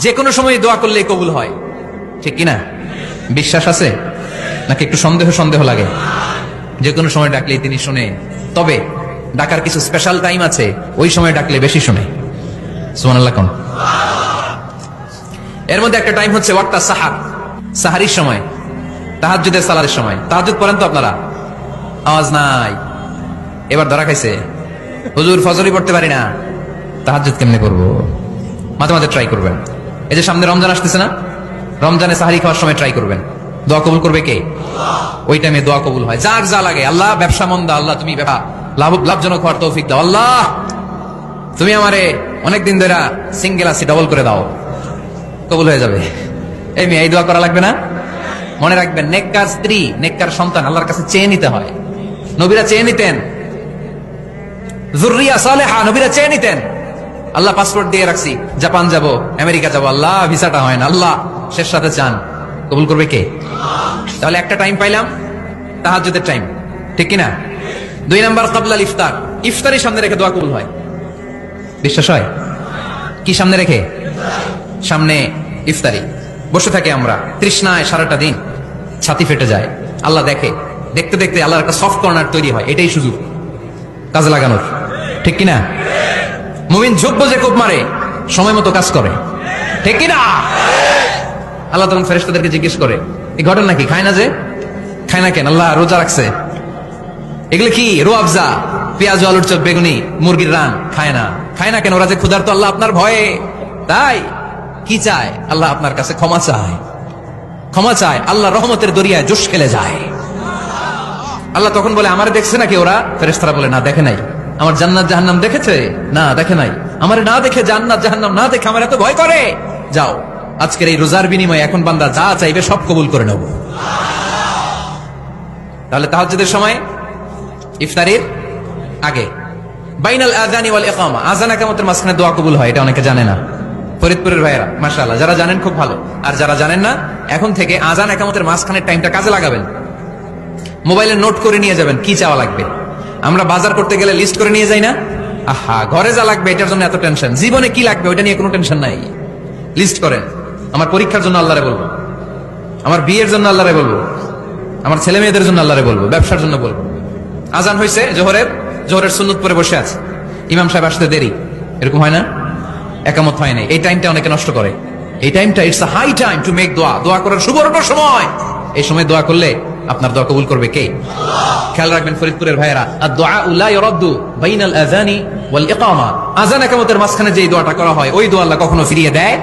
যে কোনো সময় দোয়া করলে কবুল হয়, ঠিক কিনা? বিশ্বাস আছে নাকি একটু সন্দেহ সন্দেহ লাগে? যে কোনো সময় ডাকলেই তিনি শুনে, তবে ডাকার কিছু স্পেশাল টাইম আছে, ওই সময় ডাকলে বেশি শুনে। সুবহানাল্লাহ কোন? এর মধ্যে একটা টাইম হচ্ছে ওয়াক্তা সাহার, সাহারির সময়, তাহাজ্জুদের সালাতের সময়। তাহাজ্জুদ পড়েন তো আপনারা? আওয়াজ নাই, এবার ধরা খাইছে। হুজুর ফজরই পড়তে পারি না, তাহাজ্জুদ কেমনে করবো? মাঝে মাঝে ট্রাই করবেন। এই যে সামনে রমজান আসতেছে না, রমজানে সাহারি খাওয়ার সময় ট্রাই করবেন। দোয়া কবুল করবে কে? ওই টাইমে দোয়া কবুল হয়। যার যা লাগে, আল্লাহ ব্যবসা মন্দা, আল্লাহ তুমি লাভজনক হওয়ার তৌফিক দাও, আল্লাহ তুমি আমারে অনেকদিন ধরে সিঙ্গেল আছি, ডবল করে দাও, কবুল হয়ে যাবে। এই মেয়ে, এই দোয়া করা লাগবে না? মনে রাখবেন, নেককার স্ত্রী, নেককার সন্তান আল্লাহর কাছে চেয়ে নিতে হয়। নবীরা চেয়ে নিতেন, যুররিয়া সালেহা নবীরা চেয়ে নিতেন। আল্লাহ পাসপোর্ট দিয়ে রাখছি, জাপান যাব, আমেরিকা যাব, আল্লাহ ভিসাটা হয় না, আল্লাহ শেষ সাথে চান, কবুল করবে কে? তাহলে একটা টাইম পাইলাম, তাহাজ্জুদের টাইম, ঠিক কিনা? 2 নাম্বার ক্বাবলাল ইফতার, ইফতারের সামনে রেখে দোয়া কবুল হয়। বিশ্বাস হয়? কি সামনে রেখে? সামনে ইফতারি, বসে থাকে আমরা তৃষ্ণায় সারাটা দিন, ছাতি ফেটে যায়। আল্লাহ দেখে, দেখতে দেখতে আল্লাহর একটা সফট কর্নার তৈরি হয়। এটাই সুযোগ কাজে লাগানোর, ঠিক কিনা? মুমিন যোগ্য যে কোপ মারে, সময় মতো কাজ করে, ঠিক কিনা? আল্লাহ তখন ফেরেশতাদেরকে জিজ্ঞেস করে, এই ঘটনা কি? খায় না যে, খায় না কেন? আল্লাহ রোজা রাখছে, এগুলো কি? রোয়াবজা, পেঁয়াজ, আলুর চপ, বেগুনি, মুরগির রান, খায় না। খায় না কেন? ওরা যে ক্ষুধার্ত, আল্লাহ আপনার ভয়ে, তাই কি চায়? আল্লাহ আপনার কাছে ক্ষমা চায়, ক্ষমা চায়। আল্লাহ রহমতের দরিয়ায় জোশ খেলে যায়। আল্লাহ তখন বলে, আমারে দেখছে নাকি ওরা? ফেরেশতারা বলে, না দেখে নাই। আমার জান্নাত জাহান্নাম দেখেছে? না দেখে নাই। আমারে না দেখে, জান্নাত জাহান্নাম না দেখে আমার এত ভয় করে? যাও, আজকের এই রোজার বিনিময়ে এখন বান্দা যা চাইবে সব কবুল করে নেব। তাহলে তাহাজ্জুদের সময়, ইফতারির আগে, বাইনাল আযানি ওয়াল ইকামা, আযান ইকামতের মাঝখানে দোয়া কবুল হয়। এটা অনেকে জানে না। ফরিদপুরের ভাইয়েরা মাশাআল্লাহ, যারা জানেন খুব ভালো, আর যারা জানেন না, এখন থেকে আযান ইকামতের মাঝখানের টাইমটা কাজে লাগাবেন। মোবাইলে নোট করে নিয়ে যাবেন কি চাওয়া লাগবে। আমরা বাজার করতে গেলে লিস্ট করে নিয়ে যাই না? আহা, ঘরে যা লাগবে এটার জন্য এত টেনশন, জীবনে কি লাগবে ওইটা নিয়ে কোনো টেনশন নাই। লিস্ট করেন। আমার পরীক্ষার জন্য আল্লাহরে বলবো, আমার বিয়ের জন্য আল্লাহরে বলবো, আমার ছেলে মেয়েদের জন্য আল্লাহরে বলবো, ব্যবসার জন্য বলবো। আজান হয়েছে জোহরের সুন্নত পরে বসে আছে, ইমাম সাহেব আসতে দেরি, এরকম হয় না? একামত হয় নাই, এই টাইমটা অনেকে নষ্ট করে। এই টাইমটা it's a high time to make দোয়া, দোয়া করার সুবর্ণ সময়। এই সময় দোয়া করলে আপনার দোয়া কবুল করবে কে? খেয়াল রাখবেন ফরিদপুরের ভাইয়েরা, আদ-দুআউ লা ইউরাদ্দু বাইনাল আযানি ওয়াল ইকামা, আযান ইকামতের মাঝখানে যে দোয়াটা করা হয়, ওই দোয়া আল্লাহ কখনো ফিরিয়ে দেয়